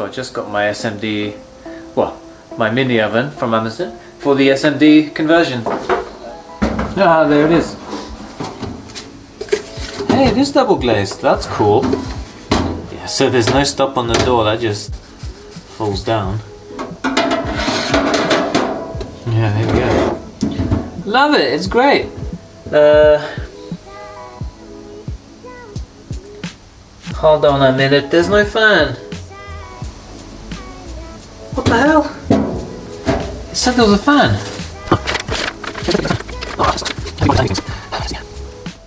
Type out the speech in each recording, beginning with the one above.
So I just got my SMD, well, my mini oven from Amazon for the SMD conversion. Ah, there it is. Hey, it is double glazed, that's cool. Yeah, so there's no stop on the door, that just falls down. Yeah, there we go. Love it, it's great. Hold on a minute, there's no fan. What the hell? It said there was a fan.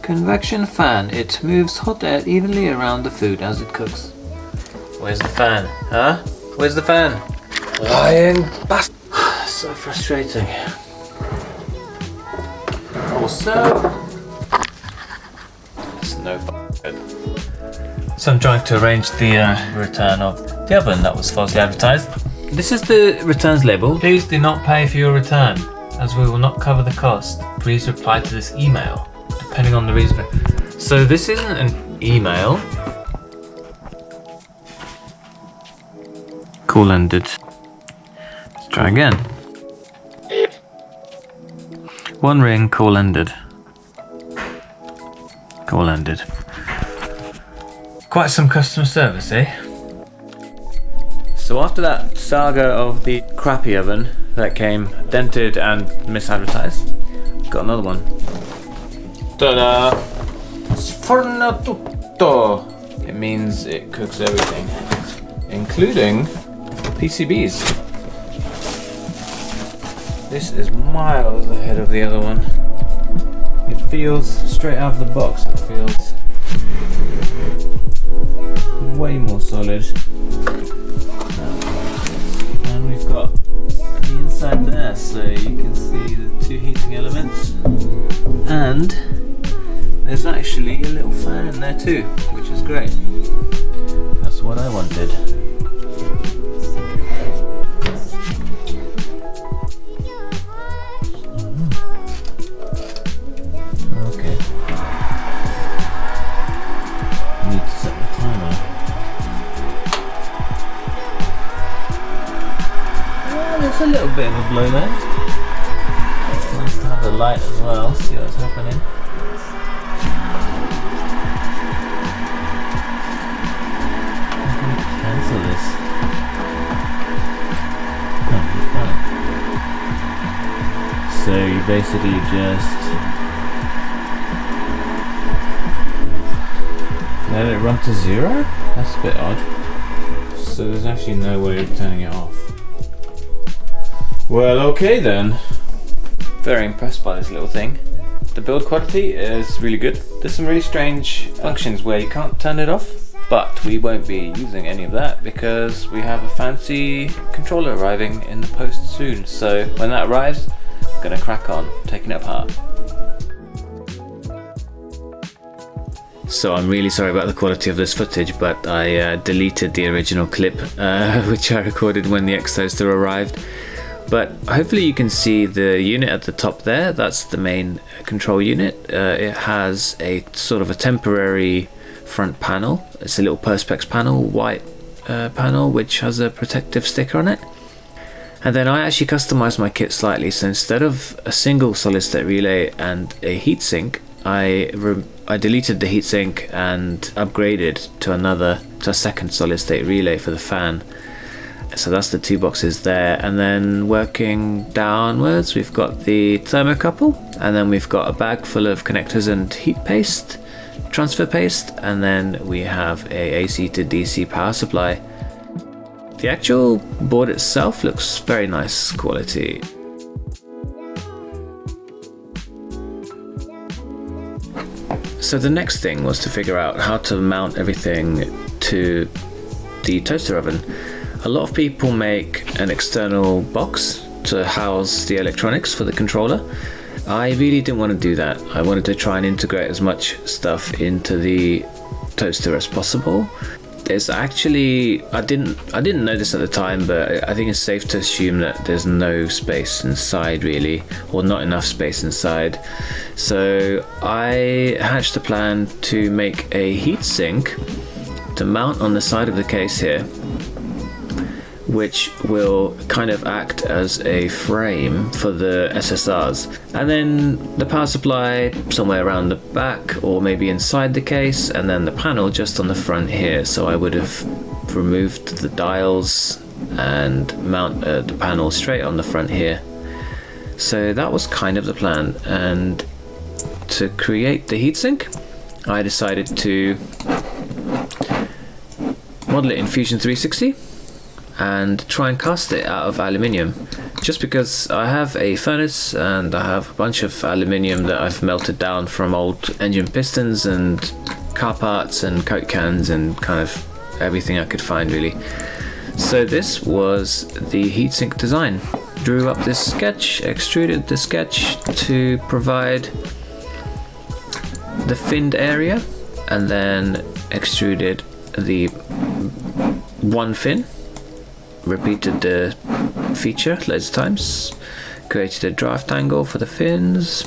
Convection fan. It moves hot air evenly around the food as it cooks. Where's the fan? Huh? Where's the fan? Lying bastard. So frustrating. Also, it's no good. So I'm trying to arrange the return of the oven that was falsely advertised. This is the returns label. Please do not pay for your return, as we will not cover the cost. Please reply to this email, depending on the reason. So this isn't an email. Call ended. Let's try again. One ring, call ended. Call ended. Quite some customer service, eh? So after that saga of the crappy oven that came dented and misadvertised, got another one. Ta-da! Sfornatutto! It means it cooks everything, including PCBs. This is miles ahead of the other one. It feels straight out of the box. It feels way more solid. And we've got the inside there, so you can see the two heating elements. And there's actually a little fan in there too, which is great. That's what I wanted. Okay. Need to set the timer. Well, there's a little bit of a blow there. It's nice to have the light as well, see what's happening. Cancel this. Oh, so you basically just let it run to 0? That's a bit odd. So there's actually no way of turning it off. Well, okay then. Very impressed by this little thing. The build quality is really good. There's some really strange functions where you can't turn it off, but we won't be using any of that because we have a fancy controller arriving in the post soon. So when that arrives, I'm gonna crack on taking it apart. So I'm really sorry about the quality of this footage, but I deleted the original clip which I recorded when the Enclosure arrived. But hopefully you can see the unit at the top there. That's the main control unit. It has a sort of a temporary front panel. It's a little perspex panel, white panel, which has a protective sticker on it. And then I actually customized my kit slightly. So instead of a single solid state relay and a heatsink, I deleted the heatsink and upgraded to a second solid state relay for the fan. So that's the two boxes there, and then working downwards we've got the thermocouple, and then we've got a bag full of connectors and heat paste, transfer paste, and then we have a AC to DC power supply. The actual board itself looks very nice quality. So the next thing was to figure out how to mount everything to the toaster oven. A lot of people make an external box to house the electronics for the controller. I really didn't want to do that. I wanted to try and integrate as much stuff into the toaster as possible. There's actually, I didn't know this at the time, but I think it's safe to assume that there's no space inside really, or not enough space inside. So I hatched a plan to make a heatsink to mount on the side of the case here. which will kind of act as a frame for the SSRs. And then the power supply somewhere around the back or maybe inside the case, and then the panel just on the front here. So I would have removed the dials and mount the panel straight on the front here. So that was kind of the plan. And to create the heatsink, I decided to model it in Fusion 360 and try and cast it out of aluminium, just because I have a furnace and I have a bunch of aluminium that I've melted down from old engine pistons and car parts and coke cans and kind of everything I could find really. So this was the heatsink design. Drew up this sketch, extruded the sketch to provide the finned area, and then extruded the one fin, repeated the feature loads of times, created a draft angle for the fins,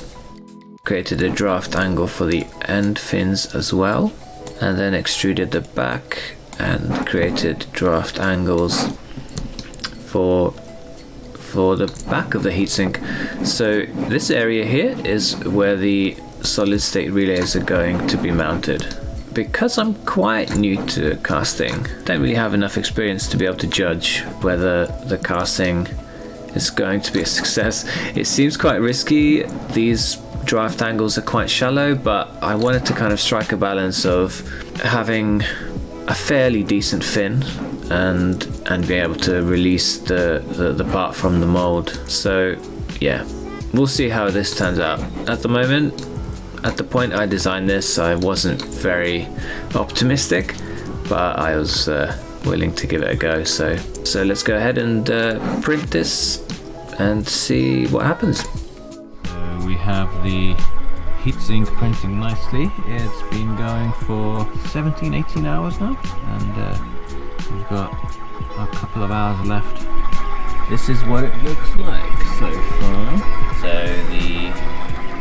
created a draft angle for the end fins as well, and then extruded the back and created draft angles for the back of the heatsink. So this area here is where the solid state relays are going to be mounted. Because I'm quite new to casting, don't really have enough experience to be able to judge whether the casting is going to be a success. It seems quite risky. These draft angles are quite shallow, but I wanted to kind of strike a balance of having a fairly decent fin and be able to release the part from the mold. So yeah, we'll see how this turns out. At the moment, at the point I designed this, I wasn't very optimistic, but I was willing to give it a go. So let's go ahead and print this and see what happens. So we have the heatsink printing nicely. It's been going for 17-18 hours now, and we've got a couple of hours left. This is what it looks like so far. So the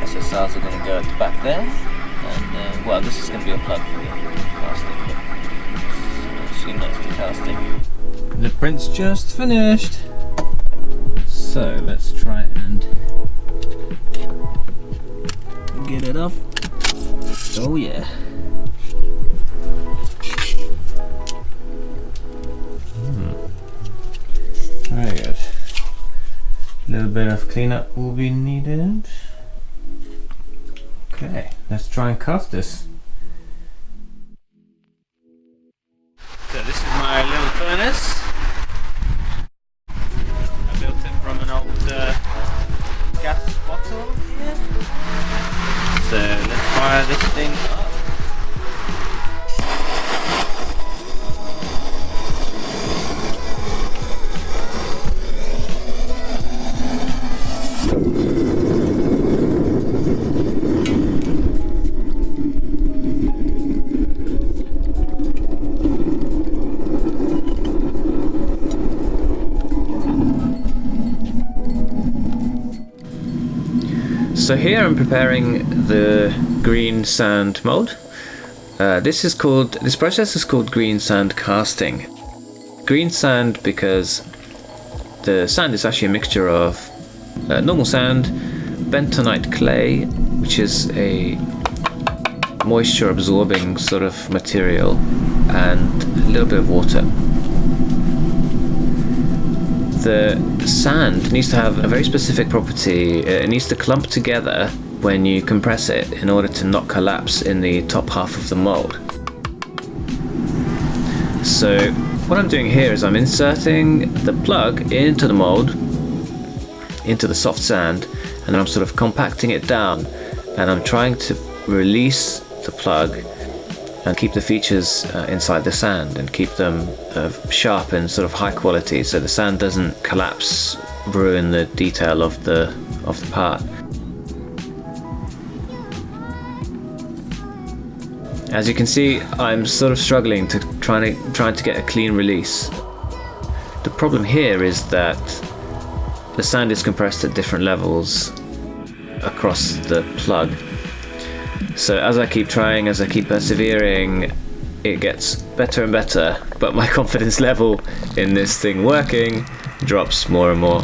SSRs are going to go at the back there, and well, this is going to be a plug for the casting, but I assume that's the casting. The print's just finished, so let's try and get it off. Oh yeah. Very good. A little bit of cleanup will be needed. Okay, let's try and cast this. So this is my little furnace. I built it from an old gas bottle here. So let's fire this thing up. So here I'm preparing the green sand mold. This process is called green sand casting. Green sand because the sand is actually a mixture of normal sand, bentonite clay, which is a moisture absorbing sort of material, and a little bit of water. The sand needs to have a very specific property. It needs to clump together when you compress it in order to not collapse in the top half of the mold. So what I'm doing here is I'm inserting the plug into the mold, into the soft sand, and then I'm sort of compacting it down, and I'm trying to release the plug and keep the features inside the sand and keep them sharp and sort of high quality, so the sand doesn't collapse, ruin the detail of the part. As you can see, I'm sort of struggling to trying to get a clean release. The problem here is that the sand is compressed at different levels across the plug. So as I keep trying, as I keep persevering, it gets better and better, but my confidence level in this thing working drops more and more.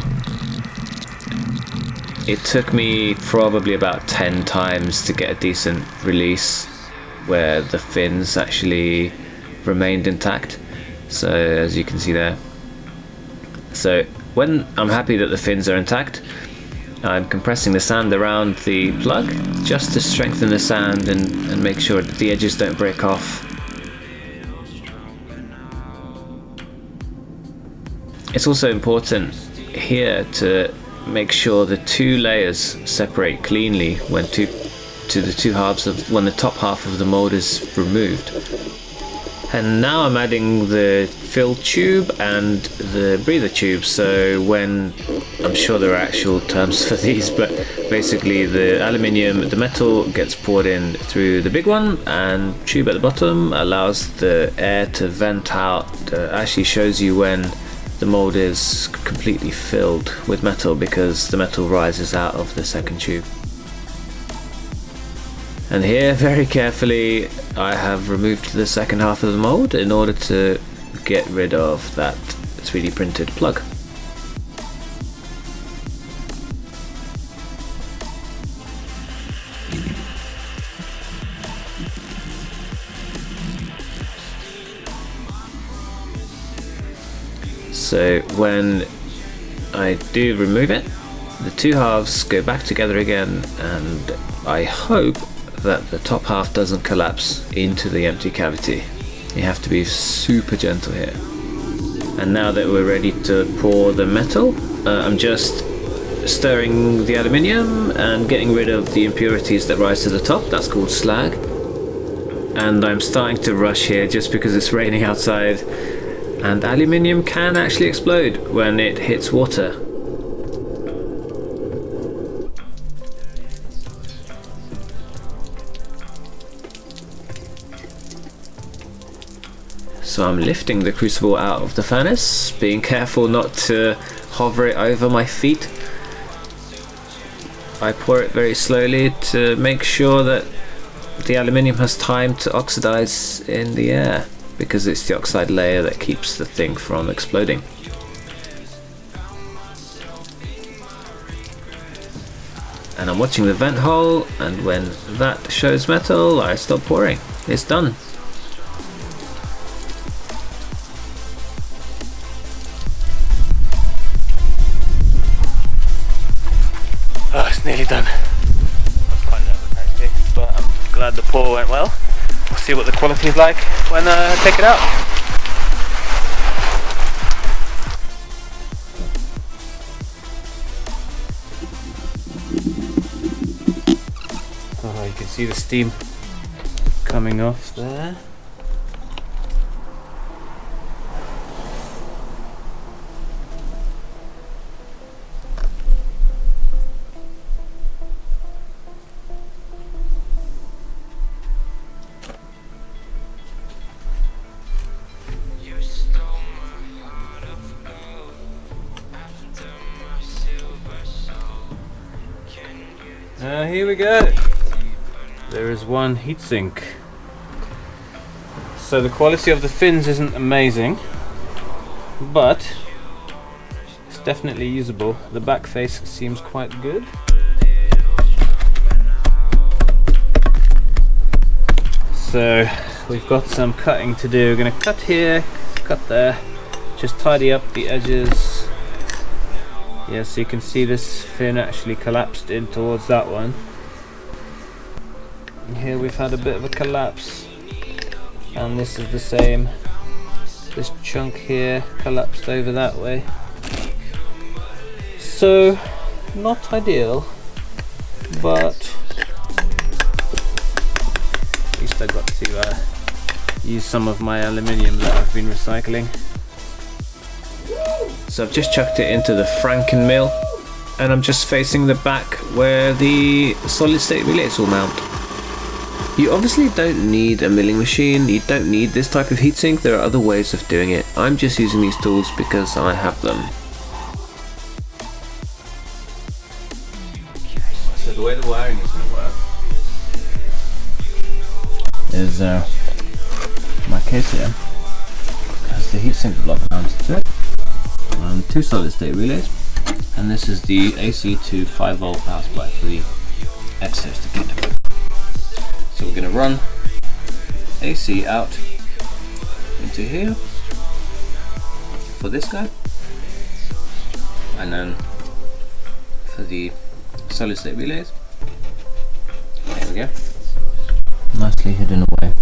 It took me probably about 10 times to get a decent release where the fins actually remained intact. So as you can see there. So when I'm happy that the fins are intact, I'm compressing the sand around the plug just to strengthen the sand and make sure that the edges don't break off. It's also important here to make sure the two layers separate cleanly when when the top half of the mold is removed. And now I'm adding the fill tube and the breather tube, so when, I'm sure there are actual terms for these, but basically the aluminium, the metal gets poured in through the big one, and tube at the bottom allows the air to vent out, actually shows you when the mold is completely filled with metal because the metal rises out of the second tube. And here, very carefully, I have removed the second half of the mold in order to get rid of that 3D printed plug. So when I do remove it, the two halves go back together again, and I hope that the top half doesn't collapse into the empty cavity. You have to be super gentle here. And now that we're ready to pour the metal, I'm just stirring the aluminium and getting rid of the impurities that rise to the top. That's called slag. And I'm starting to rush here just because it's raining outside, and aluminium can actually explode when it hits water. So I'm lifting the crucible out of the furnace, being careful not to hover it over my feet. I pour it very slowly to make sure that the aluminium has time to oxidize in the air, because it's the oxide layer that keeps the thing from exploding. And I'm watching the vent hole, and when that shows metal, I stop pouring. It's done. Oh, it's nearly done. That's quite nervous actually, but I'm glad the pour went well. We'll see what the quality is like when I take it out. Oh, you can see the steam coming off there. Here we go. There is one heatsink. So the quality of the fins isn't amazing, but it's definitely usable. The back face seems quite good. So we've got some cutting to do. We're going to cut here, cut there, just tidy up the edges. Yeah, so you can see this fin actually collapsed in towards that one. And here we've had a bit of a collapse, and this is the same. This chunk here collapsed over that way. So, not ideal, but at least I got to use some of my aluminium that I've been recycling. So I've just chucked it into the Franken mill, and I'm just facing the back where the solid state relays will mount. You obviously don't need a milling machine, you don't need this type of heatsink, there are other ways of doing it. I'm just using these tools because I have them. So the way the wiring is going to work is my case here has the heatsink block mounted to it, and 2 solid state relays, and this is the AC to 5 volt power supply for the exhaust kit. So we're going to run AC out into here for this guy, and then for the solid state relays, there we go, nicely hidden away.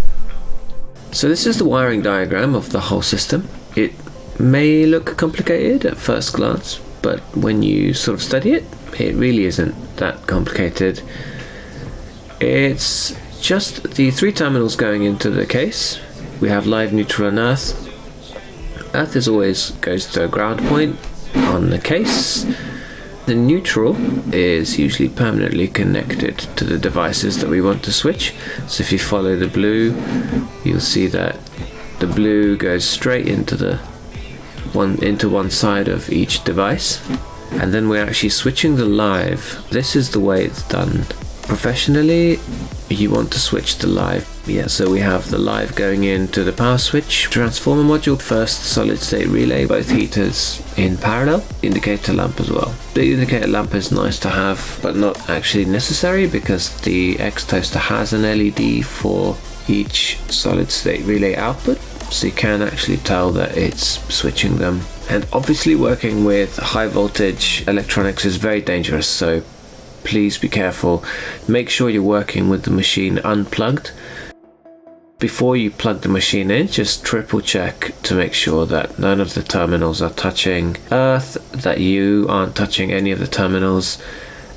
So this is the wiring diagram of the whole system. It may look complicated at first glance, but when you sort of study it, it really isn't that complicated. It's just the 3 terminals going into the case. We have live, neutral and earth. Earth is always goes to a ground point on the case. The neutral is usually permanently connected to the devices that we want to switch. So if you follow the blue, you'll see that the blue goes straight into one side of each device. And then we're actually switching the live. This is the way it's done. Professionally, you want to switch the live. Yeah, so we have the live going into the power switch transformer module, first solid state relay, both heaters in parallel, indicator lamp as well. The indicator lamp is nice to have, but not actually necessary, because the X toaster has an LED for each solid state relay output, so you can actually tell that it's switching them. And obviously working with high voltage electronics is very dangerous, so please be careful. Make sure you're working with the machine unplugged. Before you plug the machine in, just triple check to make sure that none of the terminals are touching earth, that you aren't touching any of the terminals,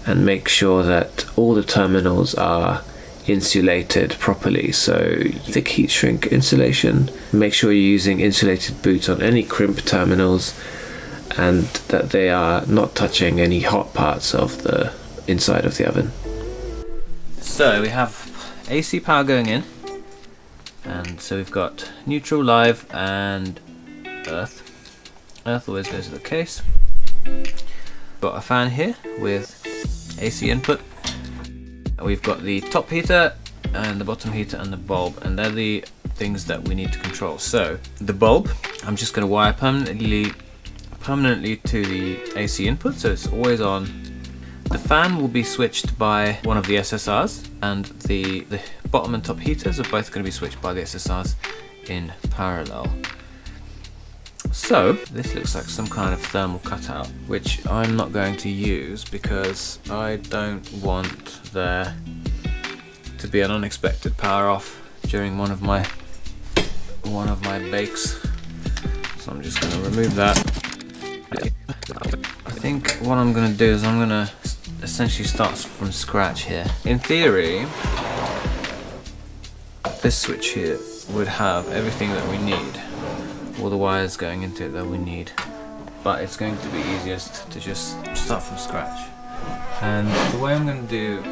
and make sure that all the terminals are insulated properly. So thick heat shrink insulation, make sure you're using insulated boots on any crimp terminals, and that they are not touching any hot parts of the inside of the oven. So we have AC power going in, and so we've got neutral, live and earth. Earth always goes to the case. Got a fan here with AC input. We've got the top heater and the bottom heater and the bulb, and they're the things that we need to control. So the bulb, I'm just going to wire permanently to the AC input, so it's always on. The fan will be switched by one of the SSRs, and the bottom and top heaters are both going to be switched by the SSRs in parallel. So this looks like some kind of thermal cutout, which I'm not going to use because I don't want there to be an unexpected power off during one of my bakes. So I'm just going to remove that. I think what I'm going to do is I'm going to essentially start from scratch here. In theory, this switch here would have everything that we need, all the wires going into it that we need, but it's going to be easiest to just start from scratch. And the way I'm going to do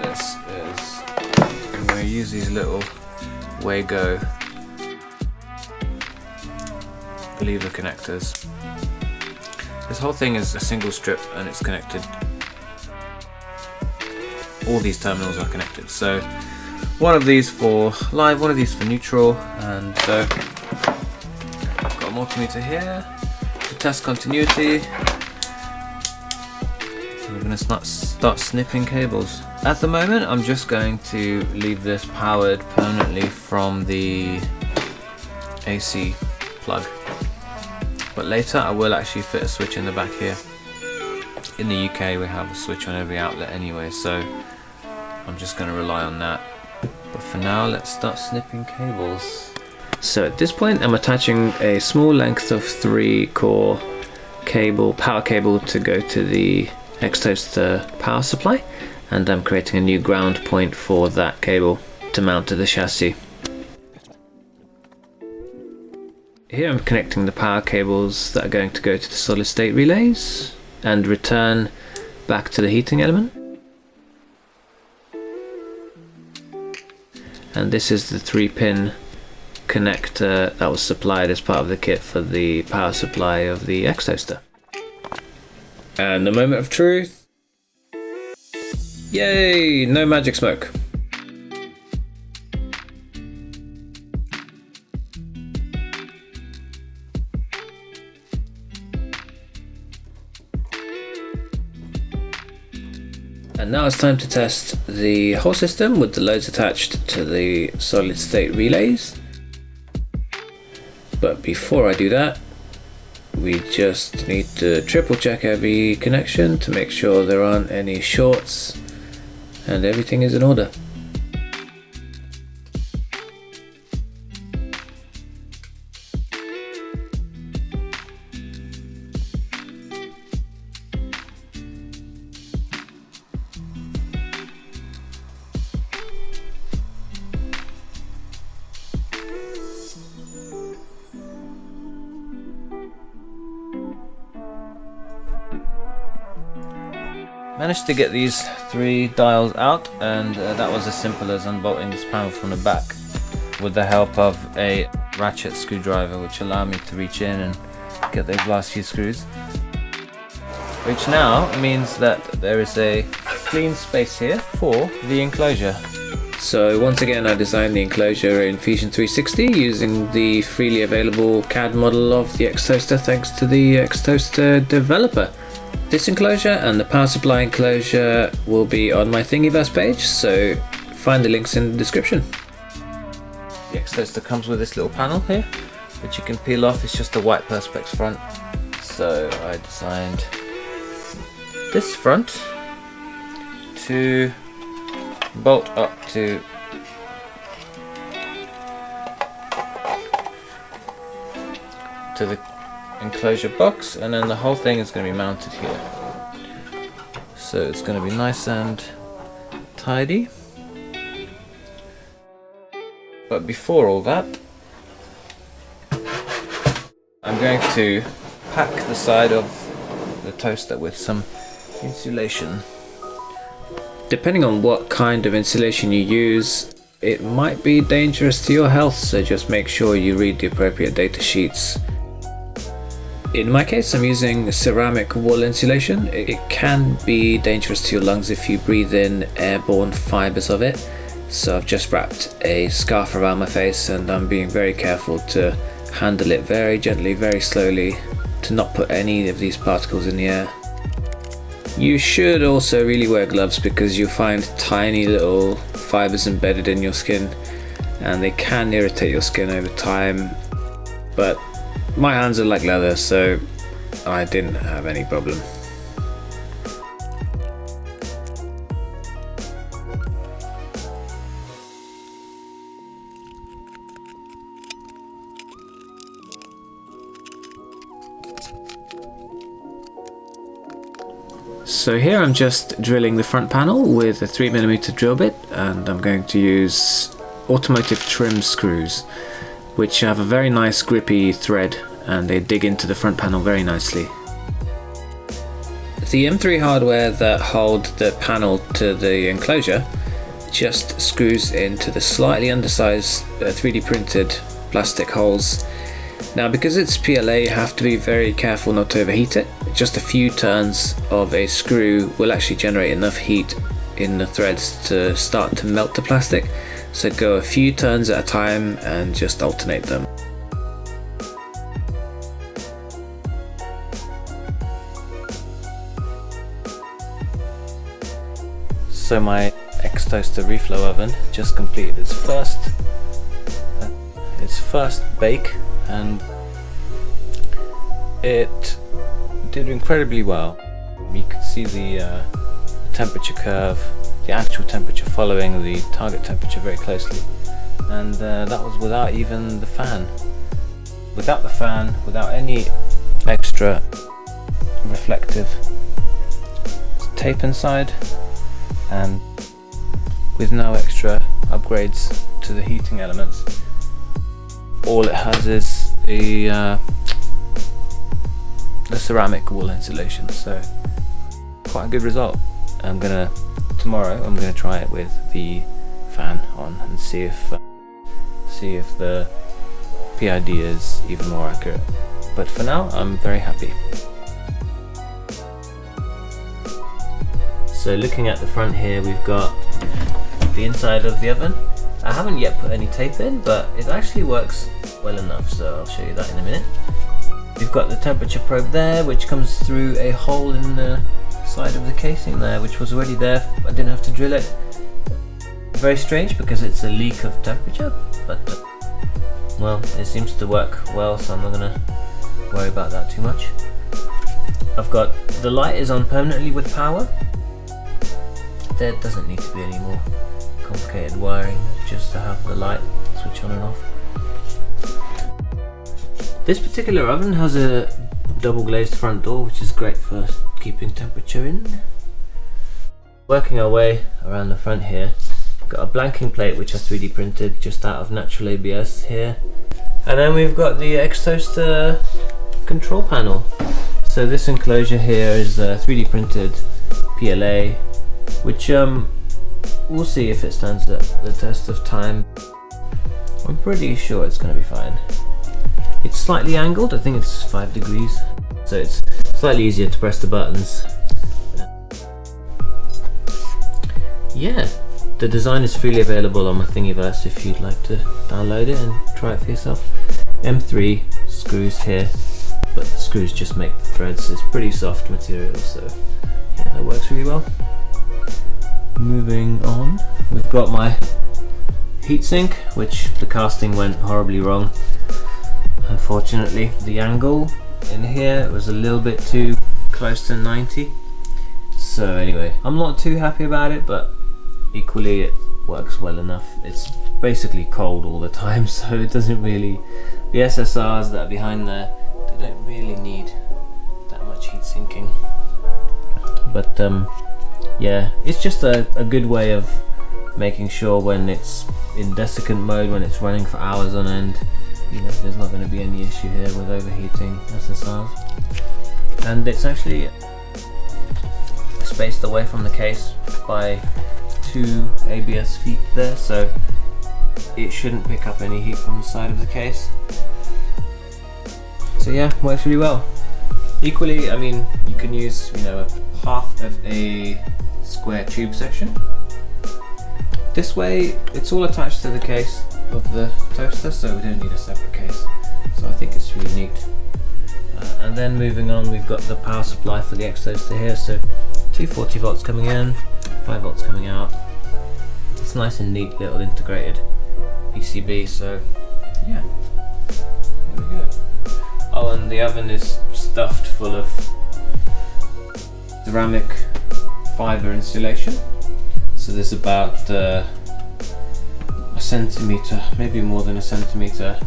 this is I'm going to use these little Wago lever connectors. This whole thing is a single strip and it's connected. All these terminals are connected. So one of these for live, one of these for neutral, and so I've got a multimeter here to test continuity. So we're going to start snipping cables. At the moment I'm just going to leave this powered permanently from the AC plug. But later I will actually fit a switch in the back here. In the UK we have a switch on every outlet anyway, so I'm just going to rely on that. But for now, let's start snipping cables. So at this point I'm attaching a small length of 3-core cable, power cable, to go to the X-Toaster power supply, and I'm creating a new ground point for that cable to mount to the chassis. Here I'm connecting the power cables that are going to go to the solid state relays and return back to the heating element. And this is the 3-pin connector that was supplied as part of the kit for the power supply of the X-Toaster. And the moment of truth. Yay! No magic smoke. And now it's time to test the whole system with the loads attached to the solid state relays. But before I do that, we just need to triple check every connection to make sure there aren't any shorts and everything is in order. Managed to get these 3 dials out, and that was as simple as unbolting this panel from the back with the help of a ratchet screwdriver, which allowed me to reach in and get those last few screws, which now means that there is a clean space here for the enclosure. So once again, I designed the enclosure in Fusion 360 using the freely available CAD model of the X-Toaster, thanks to the X-Toaster developer. This enclosure and the power supply enclosure will be on my Thingiverse page, so find the links in the description. The X-Toaster comes with this little panel here, which you can peel off. It's just a white perspex front. So I designed this front to bolt up to the enclosure box, and then the whole thing is going to be mounted here. So it's going to be nice and tidy. But before all that, I'm going to pack the side of the toaster with some insulation. Depending on what kind of insulation you use, it might be dangerous to your health, so just make sure you read the appropriate data sheets. In my case, I'm using ceramic wall insulation. It can be dangerous to your lungs if you breathe in airborne fibers of it. So I've just wrapped a scarf around my face, and I'm being very careful to handle it very gently, very slowly, to not put any of these particles in the air. You should also really wear gloves, because you'll find tiny little fibers embedded in your skin, and they can irritate your skin over time. But my hands are like leather, so I didn't have any problem. So here I'm just drilling the front panel with a 3mm drill bit, and I'm going to use automotive trim screws, which have a very nice grippy thread, and they dig into the front panel very nicely. The M3 hardware that hold the panel to the enclosure just screws into the slightly undersized 3D printed plastic holes. Now, because it's PLA, you have to be very careful not to overheat it. Just a few turns of a screw will actually generate enough heat in the threads to start to melt the plastic. So go a few turns at a time and just alternate them. So my X-Toaster Reflow oven just completed its first bake, and it did incredibly well. You could see the temperature curve, the actual temperature following the target temperature very closely, and that was without even the fan. Without the fan, without any extra reflective tape inside, and with no extra upgrades to the heating elements. All it has is the ceramic wall insulation, so quite a good result. Tomorrow I'm gonna try it with the fan on and see if the PID is even more accurate. But for now, I'm very happy. So looking at the front here, we've got the inside of the oven. I haven't yet put any tape in, but it actually works well enough, so I'll show you that in a minute. We've got the temperature probe there, which comes through a hole in the side of the casing there, which was already there. I didn't have to drill it. Very strange because it's a leak of temperature, but well, it seems to work well, so I'm not gonna worry about that too much. I've got the light is on permanently with power. There doesn't need to be any more complicated wiring, just to have the light switch on and off. This particular oven has a double glazed front door, which is great for keeping temperature in. Working our way around the front here, got a blanking plate which I 3D printed just out of natural ABS here, and then we've got the X-Toaster control panel. So this enclosure here is 3D printed PLA, which we'll see if it stands the test of time. I'm pretty sure it's going to be fine. It's slightly angled, I think it's 5 degrees, so it's slightly easier to press the buttons. Yeah, the design is freely available on my Thingiverse if you'd like to download it and try it for yourself. M3 screws here, but the screws just make the threads. It's pretty soft material, so yeah, that works really well. Moving on, we've got my heatsink, which the casting went horribly wrong. Unfortunately, the angle in here was a little bit too close to 90. So anyway, I'm not too happy about it, but equally it works well enough. It's basically cold all the time, so it doesn't really, the SSRs that are behind there, they don't really need that much heat sinking. But yeah, it's just a good way of making sure when it's in desiccant mode, when it's running for hours on end, you know, there's not going to be any issue here with overheating SSRs. And it's actually spaced away from the case by 2 ABS feet there, so it shouldn't pick up any heat from the side of the case. So yeah, works really well. Equally, I mean, you can use, you know, half of a square tube section. This way, it's all attached to the case of the toaster, so we don't need a separate case. So I think it's really neat. And then moving on, we've got the power supply for the X-Toaster here. So 240 volts coming in, 5 volts coming out. It's nice and neat little integrated PCB. So yeah, here we go. Oh, and the oven is stuffed full of ceramic fiber insulation. So there's about a centimetre, maybe more than a centimetre,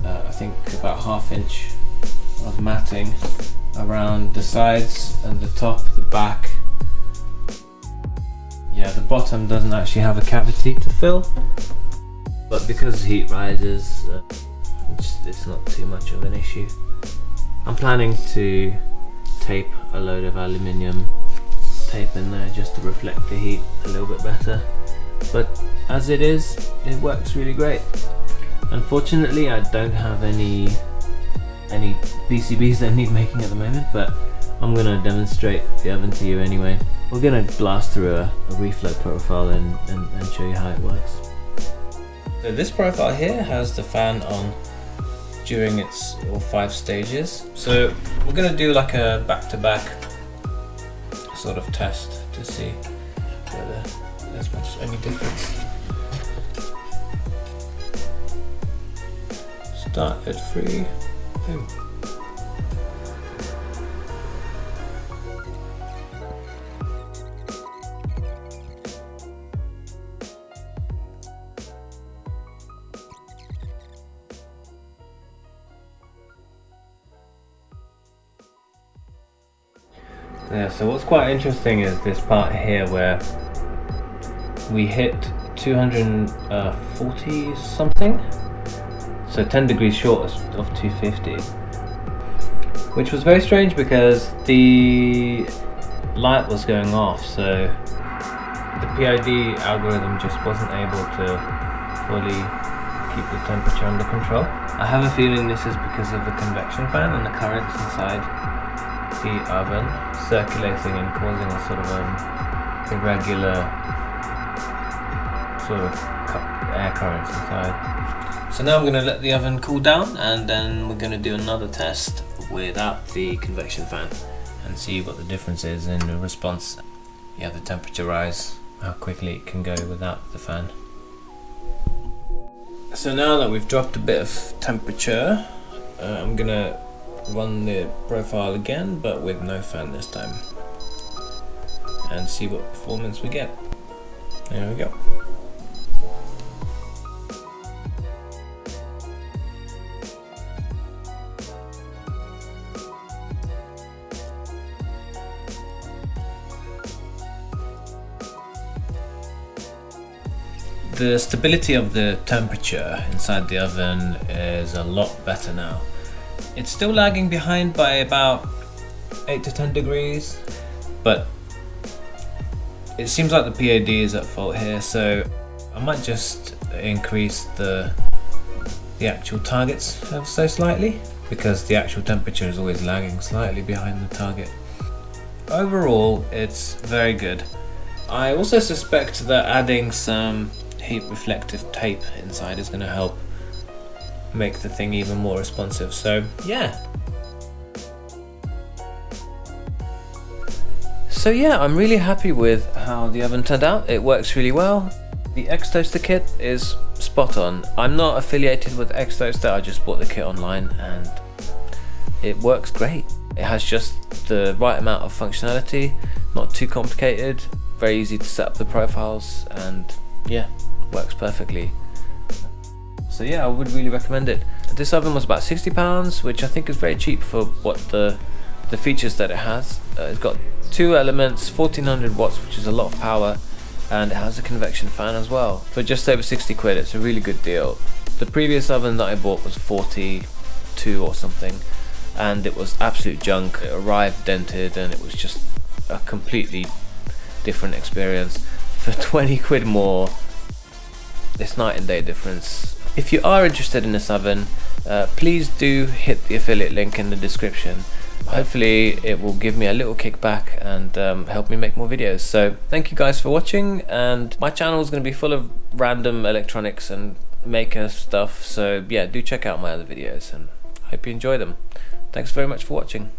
I think about ½ inch of matting around the sides and the top, the back. Yeah, the bottom doesn't actually have a cavity to fill, but because heat rises, it's not too much of an issue. I'm planning to tape a load of aluminium tape in there just to reflect the heat a little bit better, but as it is, it works really great. Unfortunately, I don't have any PCBs that need making at the moment, but I'm going to demonstrate the oven to you anyway. We're going to blast through a reflow profile and show you how it works. So this profile here has the fan on during its all 5 stages. So we're going to do like a back-to-back sort of test to see whether there's much any difference. Start at 3. Boom. Yeah, so what's quite interesting is this part here where we hit 240 something, so 10 degrees short of 250, which was very strange because the light was going off, so the PID algorithm just wasn't able to fully keep the temperature under control. I have a feeling this is because of the convection fan and the currents inside the oven circulating and causing a sort of irregular sort of air currents inside. So now I'm going to let the oven cool down, and then we're going to do another test without the convection fan, and and see what the difference is in response. Yeah, the temperature rise, how quickly it can go without the fan. So now that we've dropped a bit of temperature, I'm gonna run the profile again, but with no fan this time, and see what performance we get. There we go. The stability of the temperature inside the oven is a lot better now. It's still lagging behind by about 8 to 10 degrees, but it seems like the PAD is at fault here, so I might just increase the actual targets ever so slightly, because the actual temperature is always lagging slightly behind the target. Overall, it's very good. I also suspect that adding some heat reflective tape inside is going to help make the thing even more responsive. So yeah, I'm really happy with how the oven turned out. It works really well. The X-Toaster kit is spot on. I'm not affiliated with X-Toaster, I just bought the kit online and it works great. It has just the right amount of functionality, not too complicated, very easy to set up the profiles, and yeah, works perfectly. So yeah, I would really recommend it. This oven was about £60, which I think is very cheap for what the features that it has. It's got 2 elements, 1400 watts, which is a lot of power, and it has a convection fan as well. For just over 60 quid, it's a really good deal. The previous oven that I bought was 42 or something, and it was absolute junk. It arrived dented, and it was just a completely different experience. For 20 quid more, it's night and day difference. If you are interested in this oven, please do hit the affiliate link in the description. Hopefully it will give me a little kickback and help me make more videos. So thank you guys for watching, and my channel is going to be full of random electronics and maker stuff, so yeah, do check out my other videos and hope you enjoy them. Thanks very much for watching.